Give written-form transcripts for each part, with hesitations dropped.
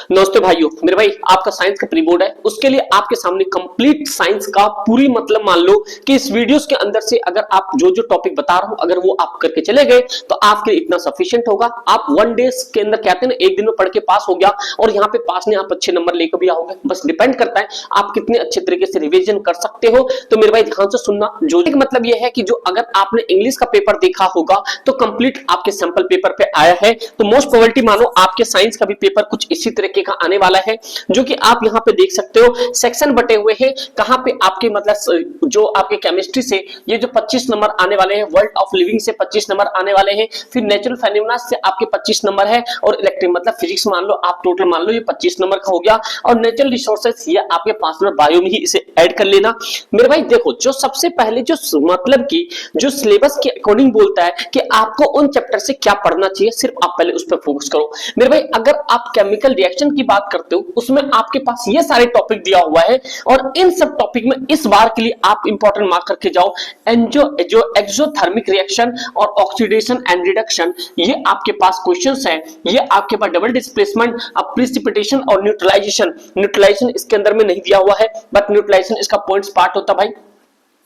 नमस्ते भाइयों, मेरे भाई आपका साइंस का प्री बोर्ड है, उसके लिए आपके सामने कंप्लीट साइंस का पूरी मतलब मान लो कि इस वीडियोस के अंदर से अगर आप जो जो टॉपिक बता रहा हूं अगर वो आप करके चले गए तो आपके लिए इतना सफिशिएंट होगा। आप 1 डे के अंदर कहते हैं ना, एक दिन में पढ़ के पास हो गया और यहाँ पे पास ने आप अच्छे नंबर लेकर भी आओगे। बस डिपेंड करता है आप कितने अच्छे तरीके से रिविजन कर सकते हो। तो मेरे भाई ध्यान से सुनना, जो मतलब ये है कि जो अगर आपने इंग्लिश का पेपर देखा होगा तो कंप्लीट आपके सैंपल पेपर पे आया है, तो मोस्ट प्रोबेबिलिटी मानो आपके साइंस का भी पेपर कुछ इसी तरीके का आने वाला है, जो कि आप यहाँ पे देख सकते हो। सेक्शन बटे हुए हैं, कहां पे आपके मतलब जो आपके केमिस्ट्री से ये जो 25 नंबर आने वाले हैं, वर्ल्ड ऑफ लिविंग से 25 नंबर आने वाले हैं, फिर नेचुरल फेनोमेना से आपके 25 नंबर है, और इलेक्ट्रिक मतलब फिजिक्स मान लो आप टोटल मान लो ये 25 नंबर का हो गया, और नेचुरल रिसोर्सेज ये आपके 5 नंबर, बायो में ही इसे ऐड कर लेना। मेरे भाई देखो, जो सबसे पहले जो मतलब की जो सिलेबस के अकॉर्डिंग बोलता है कि आपको उन चैप्टर से क्या पढ़ना चाहिए, सिर्फ आप पहले उस पर फोकस करो। मेरे भाई अगर आप केमिकल रिएक्शन की बात करते हो उसमें आपके पास ये सारे टॉपिक दिया हुआ है, और इन सब टॉपिक में इस बार के लिए आप इंपॉर्टेंट मार्क करके जाओ। जो एक्सोथर्मिक रिएक्शन और ऑक्सीडेशन एंड रिडक्शन, ये आपके पास क्वेश्चंस है। ये आपके पास डबल डिस्प्लेसमेंट, प्रिसिपिटेशन और न्यूट्रलाइजेशन। न्यूट्रलाइजेशन इसके अंदर में नहीं दिया हुआ है, बट न्यूट्रलाइजेशन इसका पॉइंट्स पार्ट होता भाई।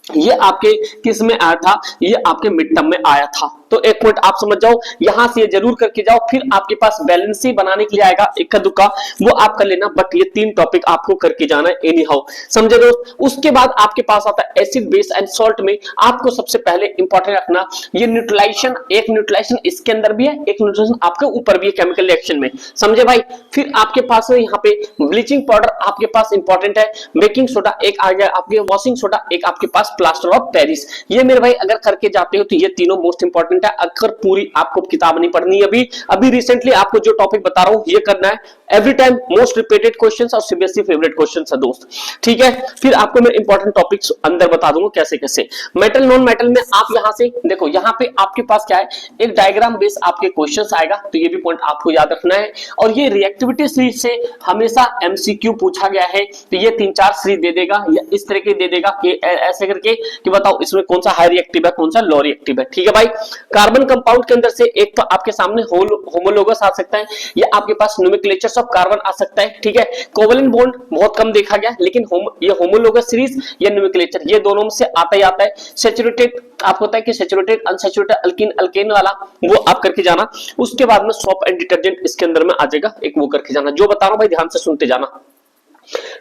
ये आपके किस में आया था, ये आपके मिड टर्म में आया था। तो एक पॉइंट आप समझ जाओ, यहां से ये जरूर करके जाओ। फिर आपके पास बैलेंस ही बनाने के लिए आएगा इक्का दुक्का, वो आप कर लेना, बट ये 3 टॉपिक आपको करके जाना है एनी हाउ, समझे दोस्त। उसके बाद आपके पास आता है एसिड बेस एंड सॉल्ट में आपको सबसे पहले इंपॉर्टेंट रखना ये न्यूट्रलाइजेशन। एक न्यूट्रलाइजेशन इसके अंदर भी है, एक न्यूट्रलाइजेशन आपके ऊपर भी है केमिकल रिएक्शन में, समझे भाई। फिर आपके पास है यहाँ पे ब्लीचिंग पाउडर आपके पास इंपॉर्टेंट है, बेकिंग सोडा एक आ गया, आपके वॉशिंग सोडा एक, आपके पास प्लास्टर ऑफ पेरिस। ये मेरे भाई अगर करके जाते हो तो ये तीनों मोस्ट इंपॉर्टेंट है। अगर पूरी आपको किताब नहीं पढ़नी है, अभी रिसेंटली आपको जो टॉपिक बता रहा हूं ये करना है। Every time most repeated questions और सीबीएसई फेवरेट क्वेश्चंस है दोस्त, ठीक है। फिर आपको मैं इंपॉर्टेंट टॉपिक्स अंदर बता दूंगा कैसे कैसे। मेटल नॉन मेटल में आप यहां से देखो, यहां पे आपके पास क्या है, एक डायग्राम बेस आपके क्वेश्चंस आएगा, तो ये भी पॉइंट आपको याद रखना है। और ये रिएक्टिविटी सीरीज से हमेशा एमसीक्यू पूछा गया है, तो ये 3-4 सीरीज दे देगा या इस तरह के दे देगा कि ऐसे करके कि बताओ इसमें कौन सा हाई रिएक्टिव है कौन सा लो रिएक्टिव है, ठीक है भाई। कार्बन कंपाउंड के अंदर से एक तो आपके सामने होमोलोगस आ सकता है, या आपके पास नोमेनक्लेचर्स ऑफ कार्बन आ सकता है, ठीक है। कोवेलेंट बॉन्ड बहुत कम देखा गया, लेकिन ये होमोलोगस सीरीज या नोमेनक्लेचर ये दोनों में से आता ही आता है। सैचुरेटेड आपको होता है कि सैचुरेटेड अनसैचुरेटेड अल्कीन अल्केन वाला वो आप करके जाना। उसके बाद में सोप एंड डिटर्जेंट इसके अंदर में आ जाएगा, एक वो करके जाना। जो बता रहा हूं भाई ध्यान से सुनते जाना,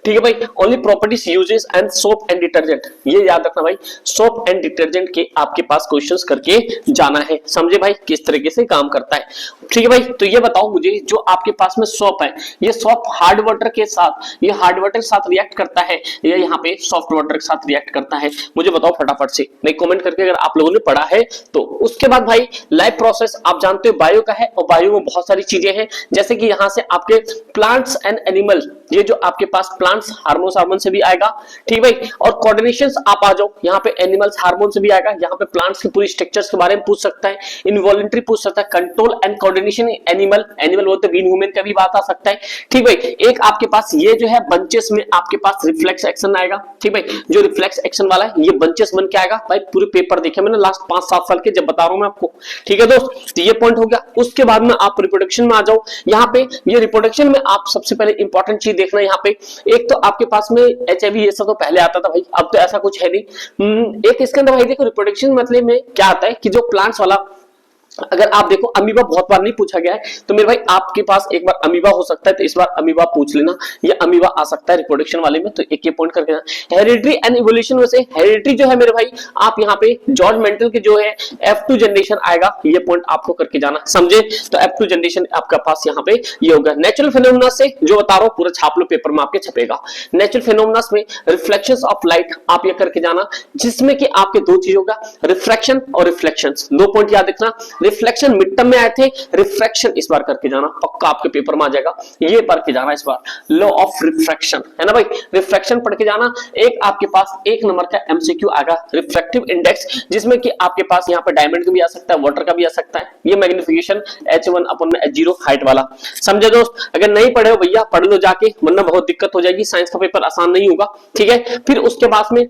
ठीक है भाई। Only properties uses and soap and detergent, ये याद रखना भाई। सोप एंड डिटर्जेंट के आपके पास क्वेश्चंस करके जाना है, समझे भाई किस तरीके से काम करता है, ठीक है भाई। तो ये बताओ मुझे, जो आपके पास में सोप है, ये सोप हार्ड वाटर के साथ, ये हार्ड वाटर के साथ रिएक्ट करता है या यहाँ पे सॉफ्ट वाटर के साथ रिएक्ट करता है, मुझे बताओ फटाफट से, नहीं कमेंट करके अगर आप लोगों ने पढ़ा है तो। उसके बाद भाई लाइफ प्रोसेस आप जानते हो बायो का है, और बायो में बहुत सारी चीजें हैं, जैसे कि यहाँ से आपके प्लांट्स एंड एनिमल, ये जो आपके पास प्लांट्स हार्मोन से भी आएगा, ठीक भाई। और कोऑर्डिनेशंस आप आ जाओ, यहाँ पे एनिमल्स हार्मोन से भी आएगा, यहाँ पे प्लांट्स के पूरी स्ट्रक्चर्स के बारे में पूछ सकता है, इनवॉलंटरी पूछ सकता है, कंट्रोल एंड कोऑर्डिनेशन एनिमल बोलते हैं, ह्यूमन का भी बात आ सकता है, ठीक भाई। एक आपके पास ये जो है बंचेस में आपके पास रिफ्लेक्स एक्शन आएगा, ठीक भाई। जो रिफ्लेक्स एक्शन वाला है ये बंचेस बन के आएगा भाई, पूरे पेपर देखे मैंने लास्ट 5-7 साल के, जब बता रहा हूं मैं आपको, ठीक है दोस्त। तो ये पॉइंट हो गया। उसके बाद में आप रिप्रोडक्शन में आ जाओ, यहाँ पे ये रिप्रोडक्शन में आप सबसे पहले इंपॉर्टेंट चीज देखना, यहाँ पे एक तो आपके पास में एचआईवी ये सब तो पहले आता था भाई, अब तो ऐसा कुछ है नहीं। एक इसके अंदर भाई देखो रिप्रोडक्शन मतलब में क्या आता है कि जो प्लांट्स वाला, अगर आप देखो अमीबा बहुत बार नहीं पूछा गया है, तो मेरे भाई आपके पास एक बार अमीबा हो सकता है, तो इस बार अमीबा पूछ लेना, ये अमीबा आ सकता है रिप्रोडक्शन वाले में, तो एक ये पॉइंट करके ना। हेरिडिटरी एंड इवोल्यूशन में से हेरिडिटरी जो है मेरे भाई, आप यहाँ पे जॉर्ज मेंटल के जो है F2 जनरेशन आएगा, ये पॉइंट आपको करके जाना, समझे। तो F2 जनरेशन आपका पास यहाँ पे ये होगा। नेचुरल फिनोमेना से जो बता रहा हूँ पूरा छाप लो, पेपर में आपके छपेगा। नेचुरल फिनोमेना में रिफ्लेक्शंस ऑफ लाइट आप ये करके जाना, जिसमें कि आपके 2 चीज होगा, रिफ्रैक्शन और रिफ्लेक्शंस, 2 पॉइंट याद रखना। रिफ्लेक्शन मिड टर्म में आए थे, रिफ्रैक्शन इस बार करके जाना, पक्का आपके पेपर में आ जाएगा, ये पढ़ के जाना इस बार, लॉ ऑफ रिफ्रैक्शन है ना भाई, रिफ्रैक्शन पढ़ के जाना। एक आपके पास 1 नंबर का एमसीक्यू आएगा, रिफ्रैक्टिव इंडेक्स, जिसमें कि आपके पास यहाँ पे डायमंड का भी आ सकता है, वाटर का भी आ सकता है। ये मैग्निफिकेशन H1/H0 हाइट वाला, समझे दोस्त। अगर नहीं पढ़े हो भैया पढ़ लो जाके, वरना बहुत दिक्कत हो जाएगी, साइंस का पेपर आसान नहीं होगा, ठीक है। फिर उसके बाद में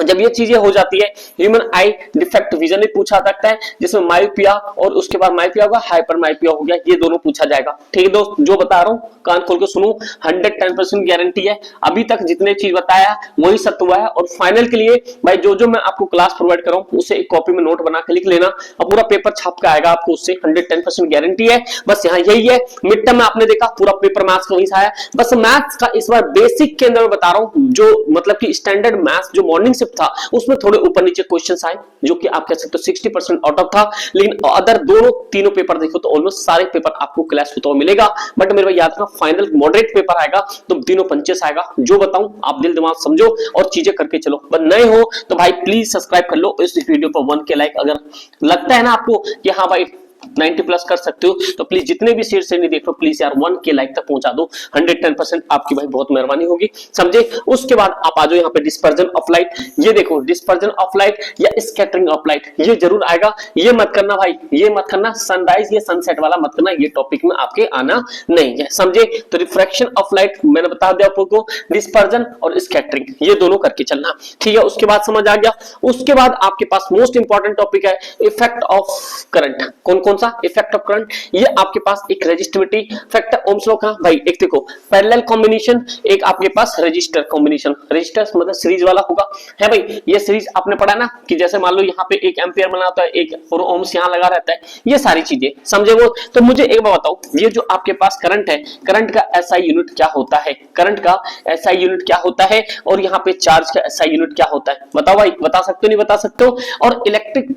जब ये चीजें हो जाती है, ह्यूमन आई डिफेक्ट विजन भी पूछा सकता है, जिसमें मायोपिया और उसके बाद मायोपिया होगा, हाइपर मायोपिया हो गया, ये दोनों पूछा जाएगा। ठीक है दोस्त, जो बता रहा हूँ कान खोल के सुनो, 110% गारंटी है। अभी तक जितने चीज बताया वही सत्य हुआ है। और फाइनल के लिए भाई जो जो मैं आपको क्लास प्रोवाइड कर रहा हूँ उसे एक कॉपी में नोट बना के लिख लेना, और पूरा पेपर छाप के आएगा आपको, उससे 110% गारंटी है। बस यहाँ यही है, मिड टर्म में आपने देखा पूरा पेपर मैथ्स का वहीं से आया। बस मैथ्स का इस बार बेसिक के अंदर मैं बता रहा हूँ, जो मतलब कि स्टैंडर्ड मैथ्स जो मॉर्निंग शिफ्ट था उसमें थोड़े ऊपर नीचे क्वेश्चंस आए, जो कि आप कह सकते हो 60% आउट ऑफ था। लेकिन अदर दोनों तीनों पेपर देखो तो ऑलमोस्ट सारे पेपर आपको क्लैश होता हुआ मिलेगा। बट मेरे भाई याद रखना, फाइनल मॉडरेट पेपर आएगा तो तीनों पंचेस आएगा। जो बताऊं आप दिल दिमाग समझो और चीजें करके चलो। बस नए हो तो भाई प्लीज सब्सक्राइब कर लो, इस वीडियो पर 1 के लाइक अगर लगता है ना आपको कि हाँ भाई 90 प्लस कर सकते हो, तो प्लीज जितने भी सीट से नहीं देख रहे हो प्लीज यार 1 के लाइक तक पहुंचा दो, 110% आपकी भाई बहुत मेहरबानी होगी, समझे। उसके बाद आप आ जाओ यहाँ पे डिस्पर्जन ऑफ लाइट। ये देखो डिस्पर्जन ऑफ लाइट या स्कैटरिंग ऑफ लाइट, ये जरूर आएगा। ये मत करना भाई, ये मत करना सनराइज या सनसेट वाला मत करना, ये टॉपिक में आपके आना नहीं है, समझे। तो रिफ्रैक्शन ऑफ लाइट मैंने बता दिया आपको, डिस्पर्जन और स्कैटरिंग ये दोनों करके चलना, ठीक है। उसके बाद समझ आ गया। उसके बाद आपके पास मोस्ट इंपॉर्टेंट टॉपिक है इफेक्ट ऑफ करंट। कौन सा इफेक्ट ऑफ करंट, ये आपके पास एक रेजिस्टिविटी फैक्टर, ओम्स लॉ का भाई एक देखो पैरेलल कॉम्बिनेशन, एक आपके पास रजिस्टर कॉम्बिनेशन। रजिस्टर मतलब सीरीज वाला होगा, है भाई। ये सीरीज आपने पढ़ा ना कि जैसे मान लो यहाँ पे 1 एम्पियर बना होता है, 1 और ओम्स यहाँ लगा रहता है, ये सारी चीजें समझे वो। तो मुझे एक बात बताओ, ये जो आपके पास करंट है, करंट का एसआई यूनिट क्या होता है, करंट का एसआई यूनिट क्या होता है, और यहाँ पे चार्ज का एसआई यूनिट क्या होता है, बताओ भाई, बता सकते हो नहीं बता सकते हो। और इलेक्ट्रिक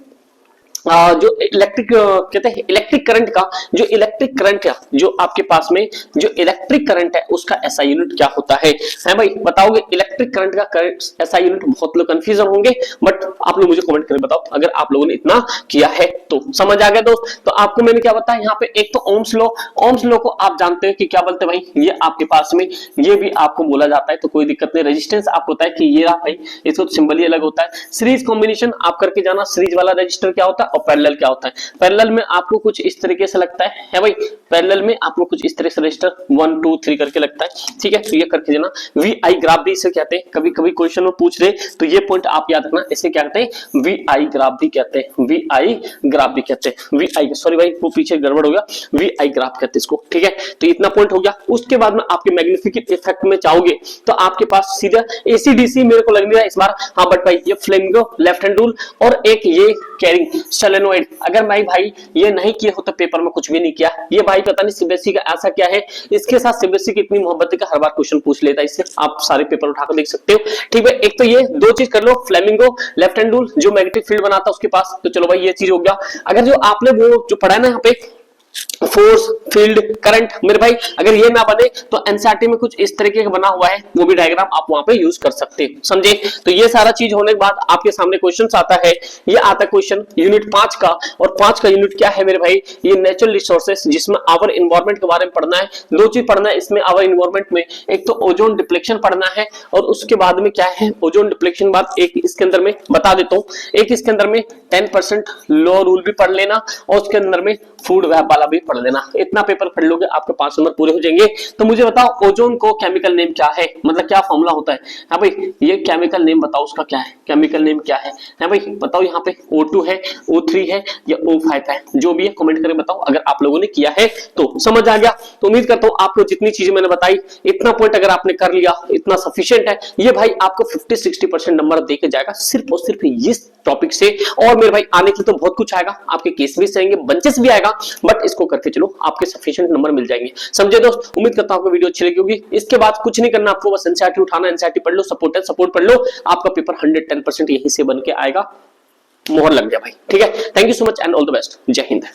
जो इलेक्ट्रिक कहते हैं इलेक्ट्रिक करंट का, जो इलेक्ट्रिक करंट है जो आपके पास में जो इलेक्ट्रिक करंट है उसका एसआई यूनिट क्या होता है भाई बताओगे। इलेक्ट्रिक करंट का एसआई यूनिट बहुत लोग कंफ्यूजन होंगे, बट आप लोग मुझे कमेंट करके बताओ अगर आप लोगों ने इतना किया है तो। समझ आ गया दोस्त। तो आपको मैंने क्या बताया यहाँ पे, एक तो ओम्स लॉ, ओम्स लॉ को आप जानते हो कि क्या बोलते हैं भाई, ये आपके पास में ये भी आपको बोला जाता है, तो कोई दिक्कत नहीं। रेजिस्टेंस आपको होता है कि ये भाई इसको सिंबल ही अलग होता है। सीरीज कॉम्बिनेशन आप करके जाना, सीरीज वाला रजिस्टर क्या होता है और पैरेलल क्या होता है। पैरेलल में आपको कुछ इस तरीके से लगता है भाई, पैरेलल में आपको कुछ इस तरह से रजिस्टर 1 2 3 करके लगता है, ठीक है। तो ये करके जाना। वी आई ग्राफ भी इसे कहते हैं, कभी कभी क्वेश्चन में पूछ दे तो ये पॉइंट आप याद रखना, इसे क्या कहते हैं, वी आई ग्राफ भी कहते हैं, वी आई ग्राफ भी कहते हैं, वी आई, सॉरी भाई वो पीछे गड़बड़ हो गया, वी आई ग्राफ कहते हैं इसको, ठीक है। तो इतना पॉइंट हो गया। उसके बाद में आपके मैग्निफिकेंट इफेक्ट में चाहोगे तो आपके पास सीधा एसीडीसी मेरे को लग नहीं रहा इस बार, हाँ बट भाई ये फ्लेमिंगो लेफ्ट हैंड रूल और एक ये कैरिंग सोलेनोइड। अगर भाई ये नहीं किए हो तो पेपर में कुछ भी नहीं किया। ये भाई पता नहीं सीबीएसई का ऐसा क्या है, इसके साथ सीबीएसई की इतनी मोहब्बत का हर बार क्वेश्चन पूछ लेता है, इससे आप सारे पेपर उठाकर देख सकते हो, ठीक है। एक तो ये दो चीज कर लो, फ्लेमिंगो लेफ्ट हैंड रूल जो मैग्नेटिक फील्ड बनाता है उसके पास, तो चलो भाई ये चीज हो गया। अगर जो आपने वो जो पढ़ा है ना यहाँ पे फोर्स फील्ड करंट, मेरे भाई अगर ये ना बने तो एनसीईआरटी में कुछ इस तरीके का बना हुआ है, वो भी डायग्राम आप वहां पे यूज कर सकते हो, समझे। तो ये सारा चीज होने के बाद आपके सामने क्वेश्चन आता है, ये आता है क्वेश्चन यूनिट 5 का। और 5 का यूनिट क्या है मेरे भाई, ये नेचुरल रिसोर्सेस, जिसमें आवर एनवायरनमेंट के बारे में पढ़ना है। दो चीज पढ़ना है इसमें आवर एनवायरनमेंट में, एक तो ओजोन डिप्लेक्शन पढ़ना है, और उसके बाद में क्या है ओजोन डिप्लेक्शन बाद एक इसके अंदर में बता देता हूँ, एक इसके अंदर में 10% लॉ रूल भी पढ़ लेना, और उसके अंदर में फूड वेब वाला भी पढ़ लेना। इतना पेपर पढ़ लोगे आपके 5 नंबर पूरे हो जाएंगे। तो मुझे बताओ ओजोन को केमिकल नेम क्या है, मतलब क्या फॉर्मूला होता है। हाँ भाई ये केमिकल नेम बताओ उसका क्या है, केमिकल नेम क्या है भाई बताओ। यहाँ पे O2 है, O3 है या O5 है, जो भी है कमेंट करके बताओ अगर आप लोगों ने किया है तो। समझ आ गया। तो उम्मीद करता हूँ आपको जितनी चीजें मैंने बताई, इतना पॉइंट अगर आपने कर लिया इतना सफिशिएंट है। ये भाई आपको 50-60% नंबर देके जाएगा सिर्फ और सिर्फ इस टॉपिक से। और मेरे भाई आने के तो बहुत कुछ आएगा, आपके केस भी आएंगे, बंचेस भी आएगा, बट इसको करके चलो आपके सफिशिएंट नंबर मिल जाएंगे, समझे दोस्त। उम्मीद करता हूं आपको वीडियो अच्छी लगी होगी। इसके बाद कुछ नहीं करना आपको, बस एनसीईआरटी उठाना, एनसीईआरटी पढ़ लो, सपोर्ट पढ़ लो, आपका पेपर 110% यहीं से बन के आएगा, मोहर लग गया भाई, ठीक है। Thank you so much and all the best. जय हिंद।